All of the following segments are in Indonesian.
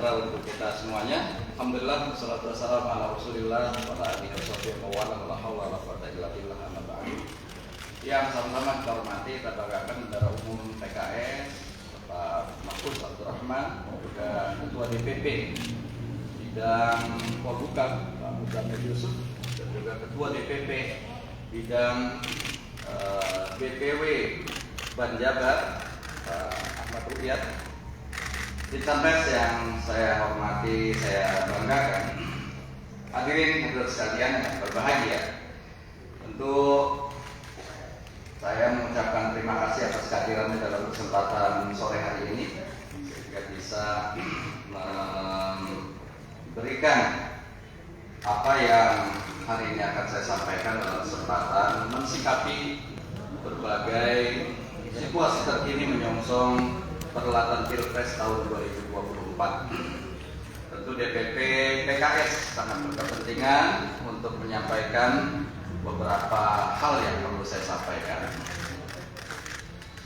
sejahtera untuk kita semuanya. Alhamdulillah, wassalatu wassalamu ala Rasulillah wa ala alihi wasallam wa la haula wala quwwata illa billah, amma ba'du. Yang sama-sama kita hormati, kita banggakan Bendahara Umum PKS Bapak Mahfuz Abdurrahman, juga Ketua DPP bidang Polhukam Pak Muzamil Yusuf, dan juga Ketua DPP bidang BPW Banjabar Pak Ahmad Ruhyat. Insan pers yang saya hormati, saya banggakan, hadirin hadirat sekalian yang berbahagia, tentu saya mengucapkan terima kasih atas kehadirannya dalam kesempatan sore hari ini, sehingga bisa memberikan apa yang hari ini akan saya sampaikan dalam kesempatan mensikapi berbagai situasi terkini menyongsong perhelatan Pilpres tahun 2024. Tentu DPP PKS sangat berkepentingan untuk menyampaikan beberapa hal yang perlu saya sampaikan.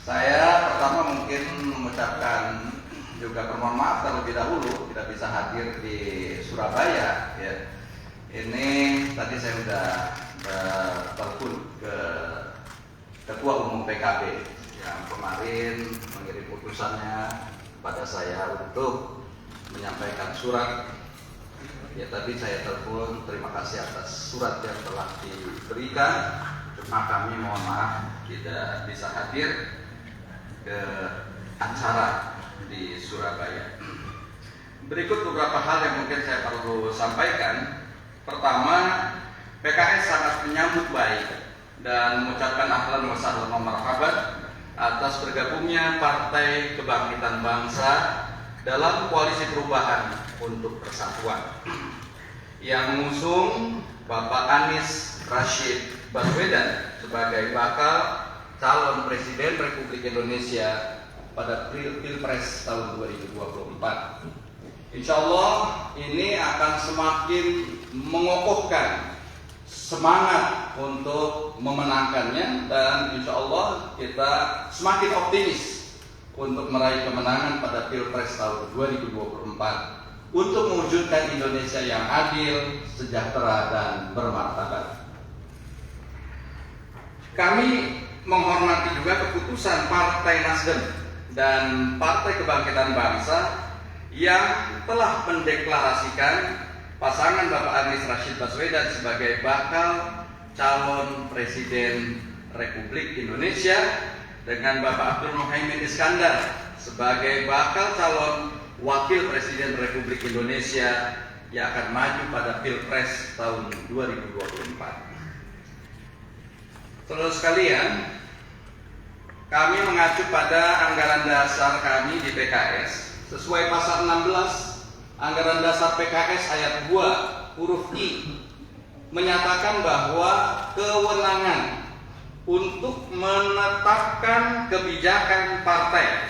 Saya pertama mungkin mengucapkan juga permohonan maaf terlebih dahulu tidak bisa hadir di Surabaya. Ya. Ini tadi saya sudah telepon ke Ketua Umum PKB yang kemarin mengirim putusannya pada saya untuk menyampaikan surat. Ya, tadi saya telepon, terima kasih atas surat yang telah diberikan. Cuma kami mohon maaf tidak bisa hadir ke acara di Surabaya. Berikut beberapa hal yang mungkin saya perlu sampaikan. Pertama, PKS sangat menyambut baik dan mengucapkan ahlan wa sahlan wa marhaban atas bergabungnya Partai Kebangkitan Bangsa dalam Koalisi Perubahan untuk Persatuan yang mengusung Bapak Anies Rashid Baswedan sebagai bakal calon Presiden Republik Indonesia pada Pilpres tahun 2024. Insya Allah ini akan semakin mengokohkan semangat untuk memenangkannya, dan insya Allah kita semakin optimis untuk meraih kemenangan pada Pilpres tahun 2024 untuk mewujudkan Indonesia yang adil, sejahtera, dan bermartabat. Kami menghormati juga keputusan Partai Nasdem dan Partai Kebangkitan Bangsa yang telah mendeklarasikan pasangan Bapak Anies Rashid Baswedan sebagai bakal calon Presiden Republik Indonesia dengan Bapak Abdul Muhaimin Iskandar sebagai bakal calon Wakil Presiden Republik Indonesia yang akan maju pada Pilpres tahun 2024. Saudara sekalian, kami mengacu pada anggaran dasar kami di PKS sesuai pasal 16 Anggaran Dasar PKS ayat 2 huruf I menyatakan bahwa kewenangan untuk menetapkan kebijakan partai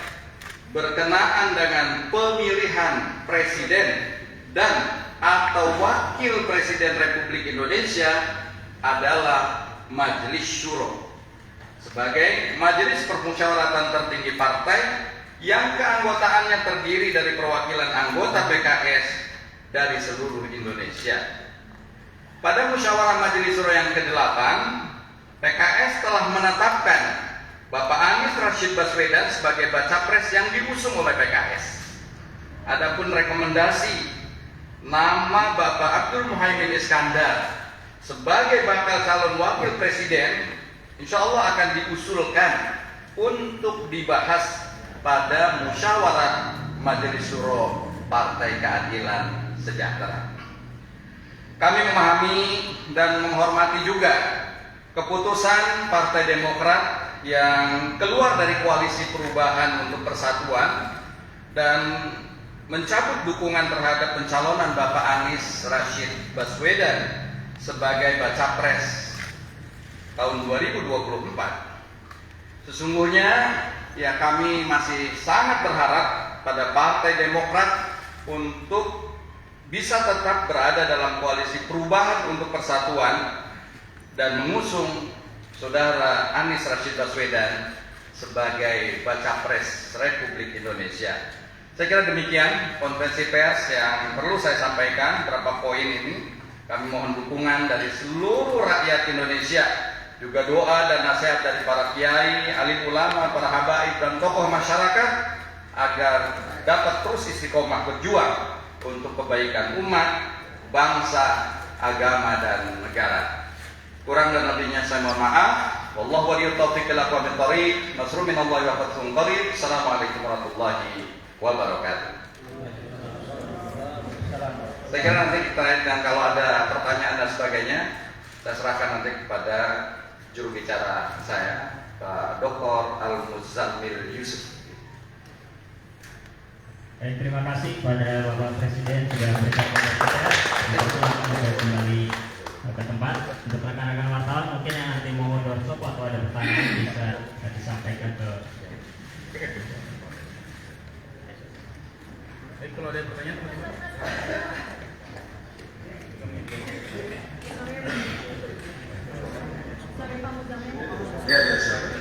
berkenaan dengan pemilihan presiden dan atau wakil presiden Republik Indonesia adalah Majelis Syuro sebagai majelis permusyawaratan tertinggi partai yang keanggotaannya terdiri dari perwakilan anggota PKS dari seluruh Indonesia. Pada musyawarah Majelis Syuro yang ke-8, PKS telah menetapkan Bapak Anies Rashid Baswedan sebagai baca pres yang diusung oleh PKS. Adapun rekomendasi nama Bapak Abdul Muhaimin Iskandar sebagai bakal calon wakil presiden, insya Allah akan diusulkan untuk dibahas pada musyawarah Majelis Syuro Partai Keadilan Sejahtera. Kami memahami dan menghormati juga keputusan Partai Demokrat yang keluar dari Koalisi Perubahan untuk Persatuan dan mencabut dukungan terhadap pencalonan Bapak Anies Rashid Baswedan sebagai baca pres tahun 2024. Sesungguhnya ya, kami masih sangat berharap pada Partai Demokrat untuk bisa tetap berada dalam Koalisi Perubahan untuk Persatuan dan mengusung Saudara Anies Rashid Baswedan sebagai baca pres Republik Indonesia. Saya kira demikian konferensi pers yang perlu saya sampaikan. Berapa poin ini kami mohon dukungan dari seluruh rakyat Indonesia, juga doa dan nasihat dari para kiai, alim ulama, para habaib dan tokoh masyarakat agar dapat terus istiqomah berjuang untuk kebaikan umat, bangsa, agama dan negara. Kurang dan lebihnya saya mohon maaf. Wallahu waliyut taufiq wal aqwamit thariq. Nasrun minallahi wa fathun qarib. Assalamualaikum warahmatullahi wabarakatuh. Saya kira nanti kita dan kalau ada pertanyaan dan sebagainya, saya serahkan nanti kepada juru bicara saya, Pak Dr. Al-Muzammil Yusuf. Terima kasih kepada Bapak Presiden sudah memberikan komentar kita kembali ke tempat. Untuk rekan-rekan wartawan mungkin yang nanti mau doorstop atau ada pertanyaan bisa disampaikan ke. Baik, kalau ada pertanyaan teman-teman. Ya, silakan.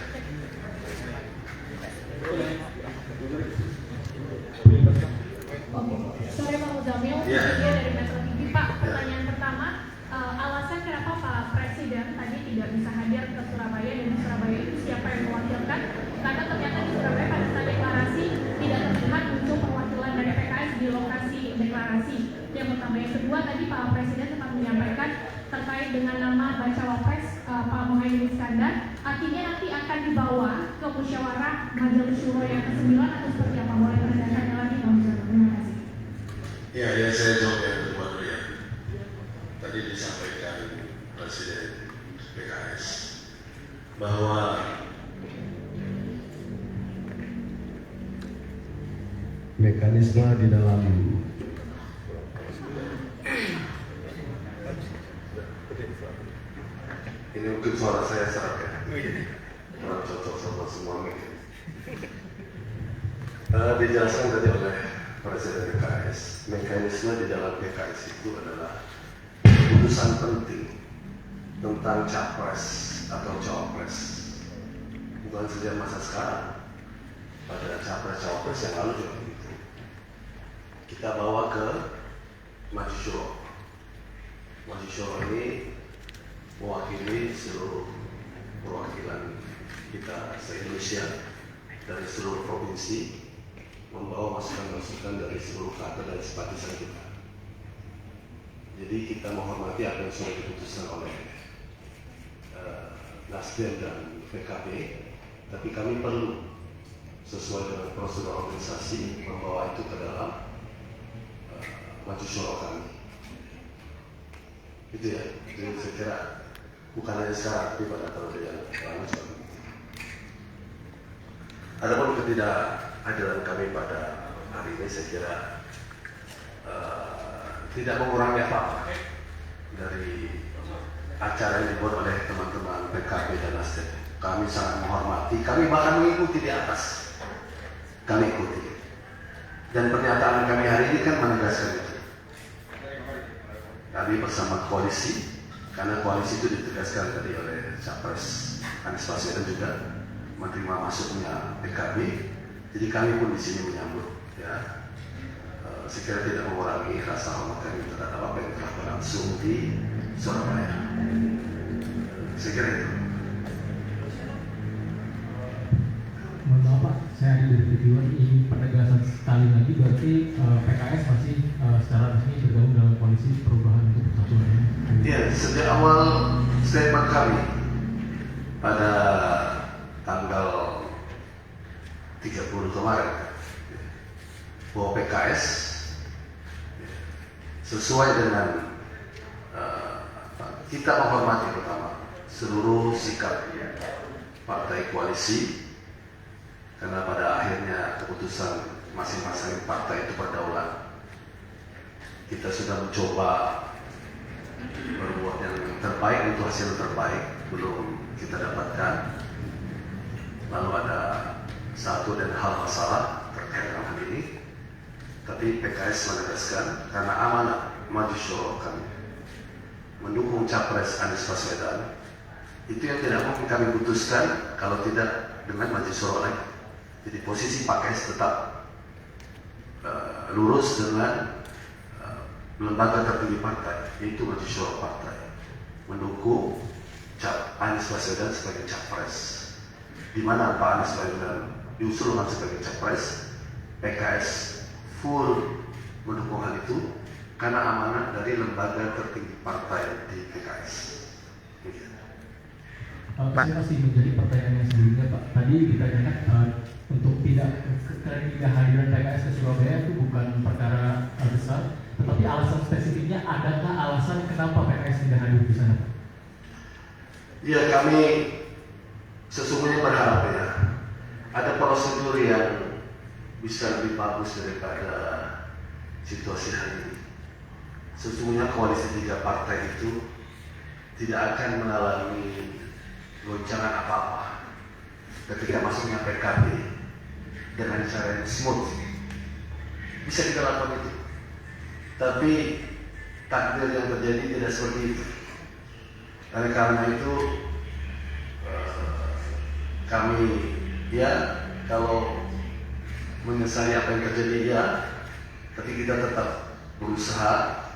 Sore Pak Muzamil, Ya. Dia dari Metro TV. Pak, pertanyaan pertama, alasan kenapa Pak Presiden tadi tidak bisa hadir ke Surabaya, dan di Surabaya itu siapa yang mewakilkan? Karena ternyata di Surabaya pada saat deklarasi tidak terlihat muncul perwakilan dari PKS di lokasi deklarasi. Yang pertama, yang kedua tadi Pak Presiden sempat menyampaikan terkait dengan nama bacawa pres Pak Muhaimin Iskandar, artinya nanti akan dibawa ke musyawarah Majelis Syuro yang ke-9 atau seperti apa? Boleh menegaskannya lagi Pak Muzamil? Terima kasih. Ya, saya jawab yang kedua dulu ya. Tadi disampaikan Presiden PKS bahwa mekanisme di dalam ini mungkin suara saya serak ya, kurang cocok sama semua media. Dijelaskan tadi oleh Presiden PKS, mekanisme di dalam PKS itu adalah keputusan penting tentang capres atau cawapres, bukan saja masa sekarang, pada capres-cawapres yang lalu juga begitu. Kita bawa ke Majelis Syuro. Majelis Syuro ini mewakili seluruh perwakilan kita se-Indonesia dari seluruh provinsi, membawa masukan-masukan dari seluruh kader dan simpatisan kita. Jadi kita menghormati apa yang sudah diputuskan oleh Nasdem dan PKB, tapi kami perlu sesuai dengan prosedur organisasi membawa itu ke dalam Majelis Syuro kami. Itu ya, jadi saya kira bukan hanya sekarang, tapi pada tahun yang lalu juga begitu. Adapun ketidakhadiran kami pada hari ini saya kira tidak mengurangi apa-apa dari acara yang dibuat oleh teman-teman PKB dan Nasdem. Kami sangat menghormati, kami bahkan mengikuti di atas. Kami ikuti. Dan pernyataan kami hari ini kan menegaskan itu. Kami bersama koalisi, karena koalisi itu ditegaskan tadi oleh Capres Anies Baswedan juga menerima masuknya PKB. Jadi kami pun di sini menyambut, ya. Saya kira tidak mengurangi rasa hormat kami terhadap apa yang telah berlangsung di Surabaya. Saya kira itu. Mohon maaf Pak, saya dari reviewer ingin penegasan sekali lagi, berarti PKS masih secara resmi bergabung dalam koalisi perubahan untuk persatuan. Ya, sejak awal statement kami pada tanggal 30 kemarin bahwa PKS sesuai dengan kita menghormati pertama seluruh sikap partai koalisi, karena pada akhirnya keputusan masing-masing partai itu berdaulat. Kita sudah mencoba berbuat yang terbaik, untuk hasil terbaik belum kita dapatkan. Lalu ada satu dan hal masalah terkait dengan hal ini, tapi PKS menegaskan karena amanat Majelis Syuro kami mendukung Capres Anies Baswedan, itu yang tidak mungkin kami putuskan kalau tidak dengan Majelis Syuro lagi. Jadi posisi PKS tetap lurus dengan lembaga tertinggi partai, yaitu Majelis Syuro Partai, mendukung Anies Baswedan sebagai capres. Di mana Pak Anies Baswedan diusulkan sebagai capres, PKS full mendukung hal itu karena amanah dari lembaga tertinggi partai di PKS. Saya masih menjadi pertanyaan yang sebelumnya Pak. Tadi ditanyakan untuk tidak hadiran PKS ke Surabaya itu bukan perkara besar, tetapi alasan spesifiknya, adakah alasan kenapa PKS tidak hadir di sana Pak? Ya, kami sesungguhnya berharap ya ada prosedur yang bisa lebih bagus daripada situasi hari ini. Sesungguhnya koalisi 3 partai itu tidak akan mengalami goncangan apa-apa ketika masuknya PKB dengan cara yang smooth. Bisa kita lakukan itu, tapi takdir yang terjadi tidak seperti itu. Karena itu kami ya kalau menyesali apa yang terjadi ya, tapi kita tetap berusaha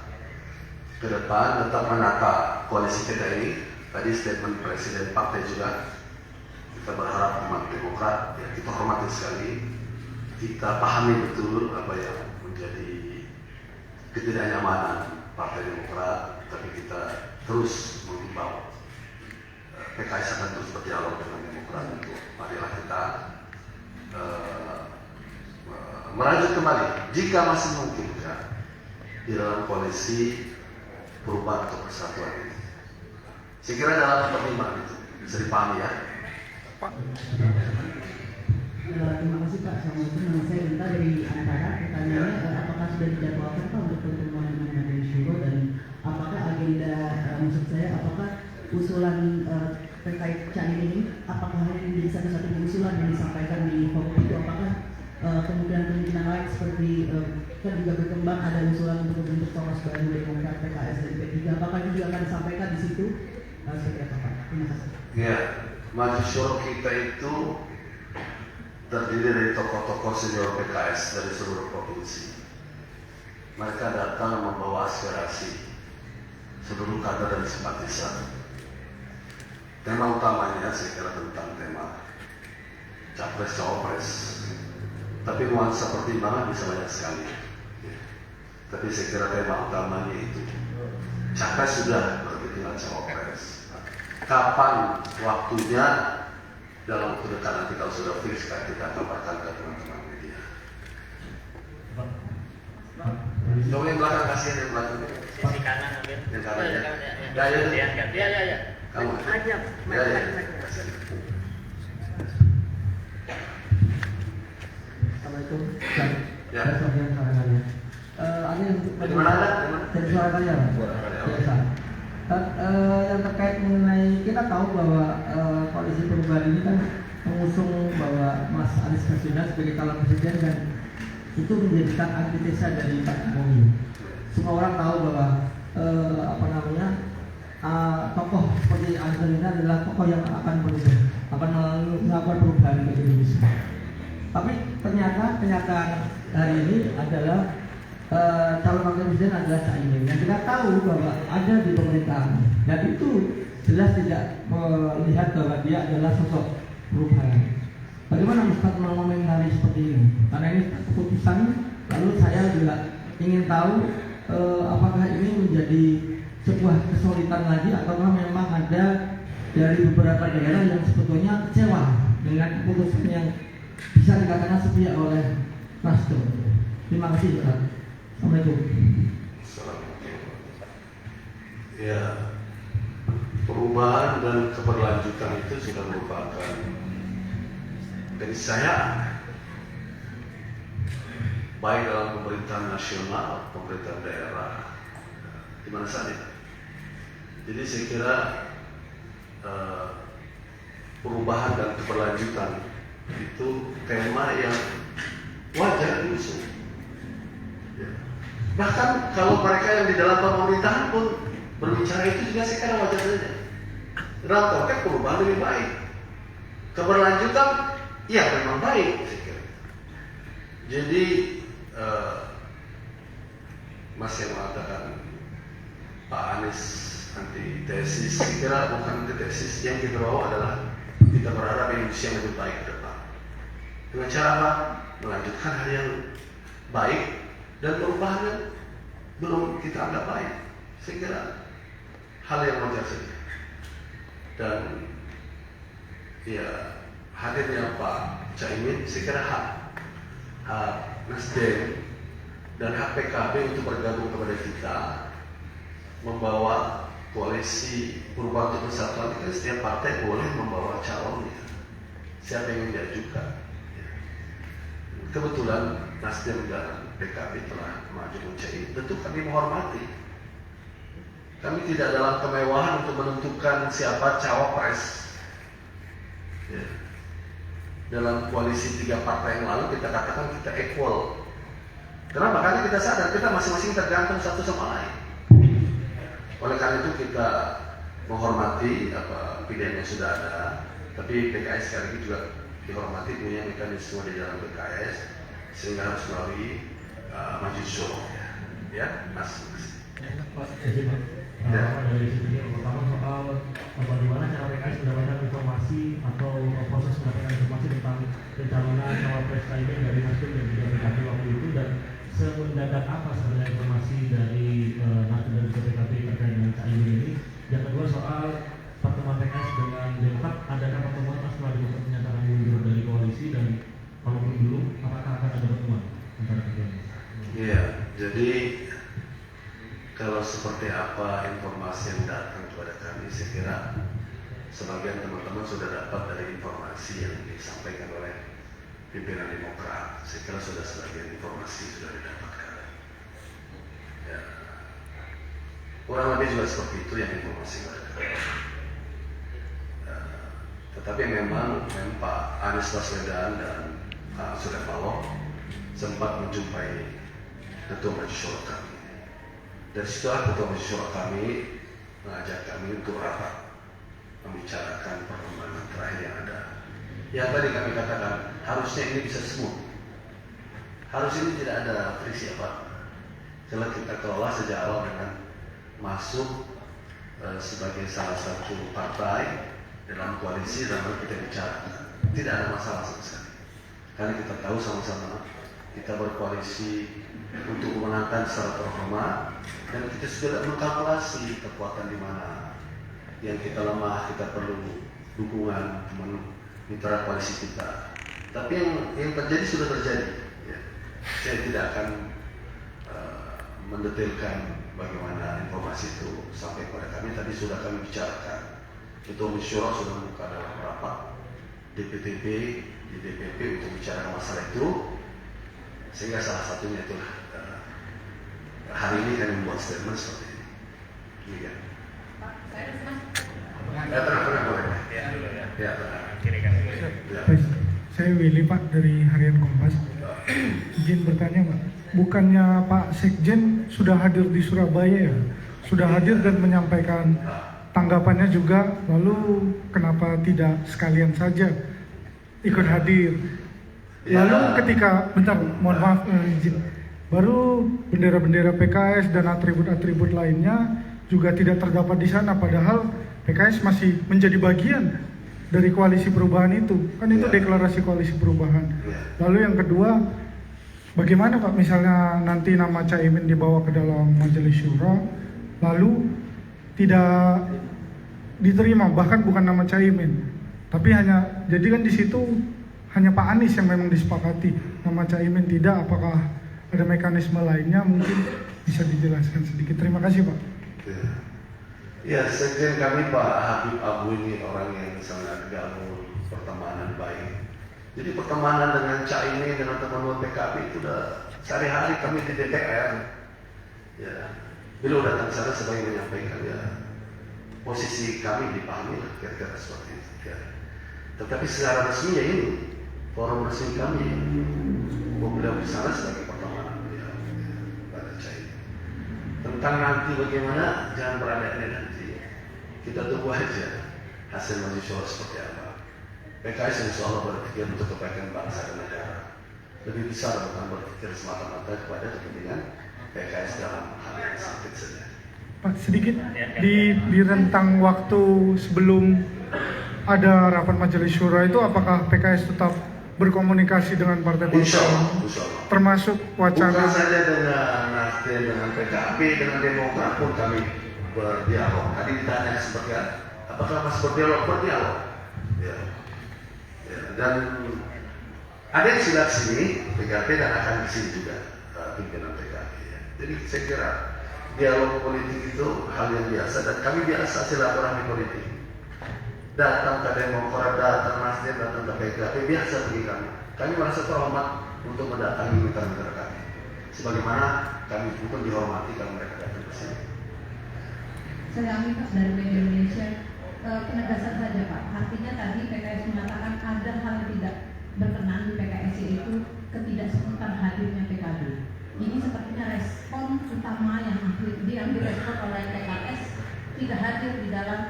ke depan, tetap menata koalisi kita ini. Tadi statement Presiden Partai juga, kita berharap umat Demokrat, ya kita hormati sekali, kita pahami betul apa yang menjadi ketidaknyamanan Partai Demokrat, tapi kita terus mengimbau PKS akan terus berdialog dengan Demokrat untuk marilah kita merajut kembali jika masih mungkin ya, di dalam koalisi perubahan atau persatuan ini. Saya kira dalam pertimbangan itu bisa dipahami ya. Terima kasih Pak. Assalamualaikum. Nama saya Minta dari Antara. Pertanyaannya, apakah sudah dijadwalkan Pak untuk pertemuan dengan Majelis Syuro, dan apakah agenda, maksud saya, apakah usulan terkait Caimin ini, apakah hanya menjadi satu-satunya usulan yang disampaikan di forum itu? Apakah kemungkinan-kemungkinan lain seperti kan juga berkembang ada usulan untuk membentuk poros baru Demokrat, PKS dan P3, apakah itu juga akan disampaikan di situ? Seperti apa Pak? Terima kasih. Ya, Majelis Syuro kita itu terdiri dari tokoh-tokoh senior PKS dari seluruh provinsi. Mereka datang membawa aspirasi seluruh kader dan simpatisan. Tema utamanya saya kira tentang tema capres cawapres. Tapi nuansa pertimbangan bisa banyak sekali. Tapi saya kira tema utamanya itu capres sudah, berarti tinggal cawapres. Kapan waktunya dalam waktu dekat nanti kalau sudah fix kita kabarkan ke teman-teman media. Coba yang belakang, kasihan yang belakang. Sisi kanan ambil. Yang kanan ya. Ya. Kamu. Aja, Ya. Assalamualaikum. Ya. Saya Sofian Saragaya. Ada yang Dari mana Anda? dari Surabaya, Pak. Biasa. Yang terkait mengenai, kita tahu bahwa koalisi perubahan ini kan mengusung bahwa Mas Anies Baswedan sebagai calon presiden, dan itu menjadikan antitesa dari Pak Jokowi. Semua orang tahu bahwa tokoh seperti Anies Baswedan adalah tokoh yang akan berubah, akan melakukan perubahan di Indonesia. Tapi ternyata kenyataan hari ini adalah calon wakil presiden adalah Caimin, yang kita tahu bahwa ada di pemerintahan, dan itu jelas tidak melihat bahwa dia adalah sosok perubahan. Bagaimana Ustaz mengomentari seperti ini? Karena ini keputusan, lalu saya juga ingin tahu apakah ini menjadi sebuah kesulitan lagi, ataukah memang ada dari beberapa daerah yang sebetulnya kecewa dengan keputusan yang bisa dikatakan sepihak oleh Nasdem. Terima kasih Ustaz. Assalamualaikum. Ya, perubahan dan keberlanjutan itu sudah merupakan keniscayaan baik dalam pemerintahan nasional, pemerintahan daerah, di mana saja. Jadi saya kira perubahan dan keberlanjutan itu tema yang wajar diusung. Bahkan kalau mereka yang di dalam pemerintahan pun berbicara itu juga saya kira wajar saja. Dalam konteks perubahan lebih baik, keberlanjutan ya memang baik saya kira. Jadi Mas yang mengatakan Pak Anies anti tesis, saya kira bukan anti tesis. Yang kita bawa adalah kita berharap Indonesia yang lebih baik ke depan. Dengan cara apa? Melanjutkan hal yang baik dan perubahan yang belum kita anggap baik. Saya kira hal yang wajar saja. Dan ya hadirnya Pak Caimin, saya kira hak Nasdem dan hak PKB untuk bergabung kepada kita, membawa koalisi Perubahan untuk Persatuan. Itu setiap partai boleh membawa calonnya, siapa yang diajukan. Kebetulan Nasdem dan PKB telah maju mencari. Tentu kami menghormati. Kami tidak dalam kemewahan untuk menentukan siapa cawapres. Ya. Dalam koalisi 3 partai yang lalu kita katakan kita equal. Kenapa? Karena kita sadar kita masing-masing tergantung satu sama lain. Oleh karena itu kita menghormati apa pilihan yang sudah ada. Tapi PKS sekali lagi juga dihormati punya mekanisme di dalam PKS sehingga harus melalui majelis syuro. Ya, Mas. Dari sisi pertama soal bagaimana cara PKS mendapatkan informasi atau proses mendapatkan informasi tentang pencalonan cawapres Caimin dari Nasdem dan juga PKB waktu itu, dan semendadak apa sebenarnya informasi dari Nasdem dan juga PKB terkait dengan Caimin ini. Yang kedua soal pertemuan PKS dengan Demokrat, adakah pertemuan setelah dibuat pernyataan mundur dari koalisi, dan kalaupun dulu apakah akan ada pertemuan antara keduanya? Iya, jadi kalau seperti apa informasi yang datang kepada kami, saya kira sebagian teman-teman sudah dapat dari informasi yang disampaikan oleh pimpinan Demokrat. Saya kira sudah sebagian informasi sudah didapatkan. Ya. Kurang lebih juga seperti itu yang informasi mereka. Tetapi memang Pak Anies Baswedan dan Surya Paloh sempat menjumpai Ketua Majelis Syuro kami. Dari situ Ketua Majelis Syuro kami mengajak kami untuk rapat membicarakan perkembangan terakhir yang ada. Yang tadi kami katakan harusnya ini bisa smooth. Harus ini tidak ada friksi apa. Kalau kita kelola sejak awal dengan masuk sebagai salah satu partai dalam koalisi, lalu kita bicarakan, tidak ada masalah sama sekali. Karena kita tahu sama-sama kita berkoalisi untuk memenangkan secara terhormat, dan kita sudah mengkalkulasi kekuatan di mana yang kita lemah, kita perlu dukungan mitra koalisi kita. Tapi yang terjadi sudah terjadi. Ya. Saya tidak akan mendetailkan bagaimana informasi itu sampai kepada kami. Tadi sudah kami bicarakan. Ketua Majelis Syuro sudah membuka dalam rapat DPTP di DPP untuk bicara masalah itu, sehingga salah satunya itulah hari ini kami membuat statement seperti ini. Iya. Pak, saya resmi. Ya, tenang boleh. Ya, tenang. Ya. Saya Willy Pak dari Harian Kompas. Izin bertanya Pak, bukannya Pak Sekjen sudah hadir di Surabaya ya? Sudah hadir dan menyampaikan tanggapannya juga, lalu kenapa tidak sekalian saja ikut hadir? Lalu ketika, bentar, mohon maaf izin, baru bendera-bendera PKS dan atribut-atribut lainnya juga tidak terdapat di sana, padahal PKS masih menjadi bagian dari koalisi perubahan itu, kan itu deklarasi koalisi perubahan. Lalu yang kedua, bagaimana Pak misalnya nanti nama Caimin dibawa ke dalam Majelis Syuro, lalu tidak diterima, bahkan bukan nama Caimin, tapi hanya, jadi kan di situ hanya Pak Anies yang memang disepakati, nama Caimin tidak, apakah ada mekanisme lainnya, mungkin bisa dijelaskan sedikit. Terima kasih Pak. Ya, sekjen kami Pak Habib Abu ini orang yang sangat gaul, pertemanan baik. Jadi pertemanan dengan Caimin, dengan teman-teman PKB itu udah sehari-hari kami di DPR. Ya, beliau datang sana sebagai menyampaikan ya posisi kami dipahami lah kira-kira seperti itu. Ya. Tetapi secara resmi ya ini forum resmi kami, beliau di sana sebagai pertemanan beliau pada Caimin. Tentang nanti bagaimana, jangan berada-ada nanti. Kita tunggu aja hasil Majelis Syuro seperti apa. PKS insya Allah berpikir untuk kebaikan bangsa dan negara. Lebih besar bukan berpikir semata-mata kepada kepentingan PKS dalam hal yang sempit saja. Pak, sedikit di rentang waktu sebelum ada rapat majelis syuro itu, apakah PKS tetap berkomunikasi dengan partai politik? Insya Allah. Termasuk wacana. Bukan saja dengan Nasdem, dengan PKB, dengan Demokrat pun kami berdialog. Tadi ditanya seperti apakah masih berdialog? Ya. Dan ada yang sudah sini PKB dan akan di sini juga pimpinan PKB. Ya. Jadi saya kira dialog politik itu hal yang biasa dan kami biasa silaturahmi politik. Datang ke Demokrat, datang Nasdem, datang ke PKB biasa bagi kami. Kami merasa terhormat untuk mendatangi mitra-mitra kami. Sebagaimana kami pun dihormati kalau mereka datang ke sini. Saya Ami Pak dari Media Indonesia. Penegasan saja Pak. Artinya tadi PKS mengatakan ada hal yang tidak berkenan di PKS, yaitu ketidaksemutan hadirnya PKB. Ini sepertinya respon utama yang diambil respon oleh PKS tidak hadir di dalam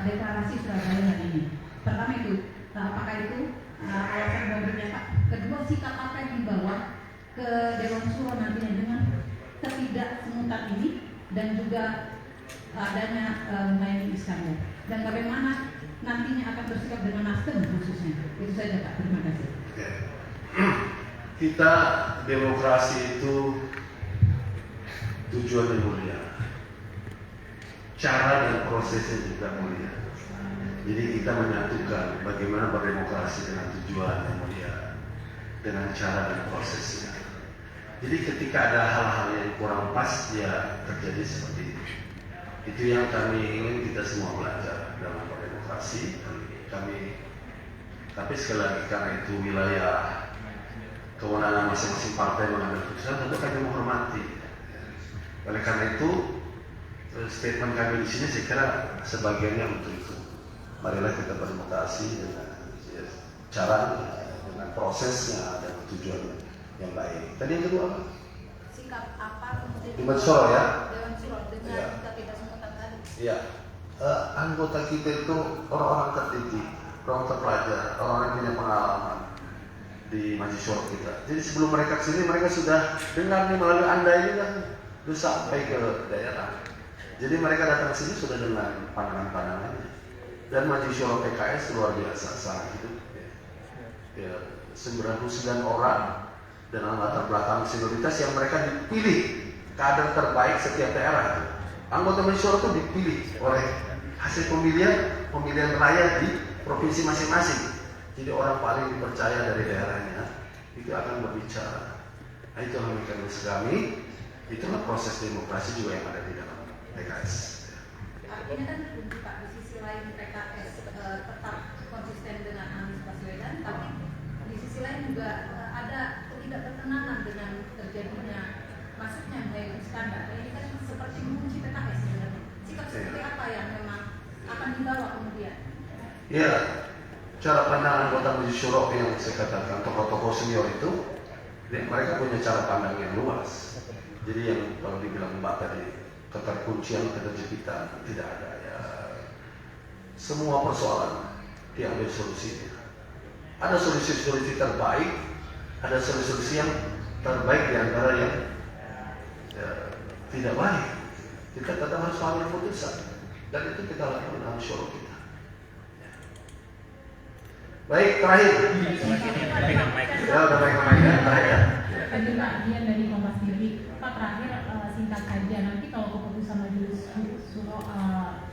deklarasi Surabaya hari ini. Pertama itu, apakah itu alasan baunya Pak? Kedua, sikap apa yang dibawa ke Dewan Suro nantinya dengan ketidaksemutan ini dan juga adanya Muhaimin Iskandar, dan bagaimana nantinya akan bersikap dengan Nasdem khususnya. Itu saja Pak, terima kasih. Kita demokrasi itu tujuannya mulia, cara dan prosesnya juga mulia. Jadi kita menyatukan bagaimana berdemokrasi dengan tujuan yang mulia, dengan cara dan prosesnya. Jadi ketika ada hal-hal yang kurang pas, ya terjadi seperti itu. Itu yang kami ingin kita semua belajar dalam berdemokrasi. Tapi sekali lagi karena itu wilayah kewenangan masing-masing partai mengambil keputusan, tentu kami menghormati. Oleh karena itu, statement kami di sini saya kira sebagiannya untuk itu. Marilah kita berdemokrasi dengan cara, dengan prosesnya dan tujuannya yang baik. Tadi yang kedua apa? Sikap apa kemudian Dewan Suro ya? Dewan Suro dengan ketidaksemutan tadi? Iya. Anggota kita itu orang-orang terdidik, orang terpelajar, orang yang punya pengalaman di majelis syuro kita. Jadi sebelum mereka kesini, mereka sudah dengar nih melalui Anda ini kan sudah sampai ke daerah. Jadi mereka datang ke sini sudah dengan pandangan-pandangannya. Dan majelis syuro PKS luar biasa sangat hidup. Ya, 99 orang dengan latar belakang senioritas yang mereka dipilih kader terbaik setiap daerah. Anggota majelis syuro itu dipilih oleh hasil pemilihan raya di provinsi masing-masing. Jadi orang paling dipercaya dari daerahnya itu akan berbicara. Nah, itulah mekanisme kami. Itulah proses demokrasi juga yang ada di dalam PKS. Artinya kan Pak, di sisi lain PKS tetap konsisten dengan Anies Baswedan, tapi di sisi lain juga ada ketidakberkenanan dengan terjadinya masuknya Muhaimin Iskandar. Ini kan seperti mengunci PKS sebenarnya. Sikap seperti apa yang memang akan dibawa kemudian? Ya, cara pandang anggota majelis syuro yang saya katakan tokoh-tokoh senior itu, mereka punya cara pandang yang luas. Jadi yang kalau dibilang Mbak tadi keterkuncian, keterjepitan tidak ada ya. Semua persoalan diambil solusinya. Ada solusi-solusi terbaik, ada solusi-solusi yang terbaik di antara yang tidak baik. Kita tetap harus mengambil keputusan dan itu kita lakukan dalam syuro kita. Baik, terakhir. Ya, udah baik-baik terakhir. Tadi Pak Dian dari Kompas TV. Pak, terakhir singkat saja, nanti kalau keputusan majelis syuro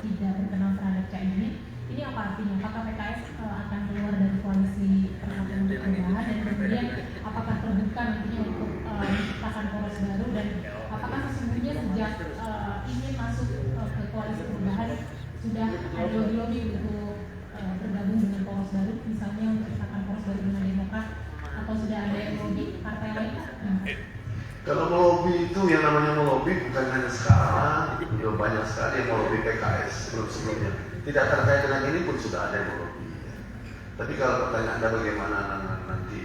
tidak berkenan terhadap Caimin, ini apa artinya? Apakah PKS akan keluar dari koalisi Persatuan untuk Perubahan, dan kemudian apakah terbuka nantinya untuk menciptakan poros baru, dan apakah sesungguhnya sejak ingin masuk ke koalisi perubahan sudah ada lobby untuk bergabung dengan poros baru, misalnya menciptakan poros baru dengan Demokrat, atau sudah ada yang lobby partai lain? Kalau melobi itu yang namanya melobi bukan hanya sekarang, sudah banyak sekali yang melobi PKS sebelum-sebelumnya. Tidak terkait dengan ini pun sudah ada yang melobi. Tapi kalau pertanyaan Anda bagaimana nanti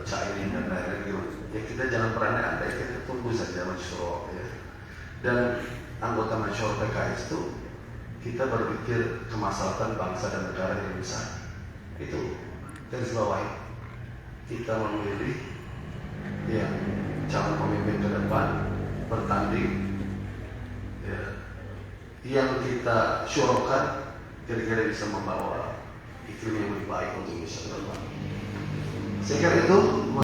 Caimin dan lain-lain, ya kita jangan pernah Anda, kita tunggu saja majelis syuro ya. Dan anggota majelis syuro PKS itu kita berpikir kemaslahatan bangsa dan negara yang besar. Itu garis bawahi. Kita memilih yang calon pemimpin ke depan bertanding, ya, yang kita syurokan kira-kira bisa membawa iklim yang lebih baik untuk Indonesia ke depan. Saya kira itu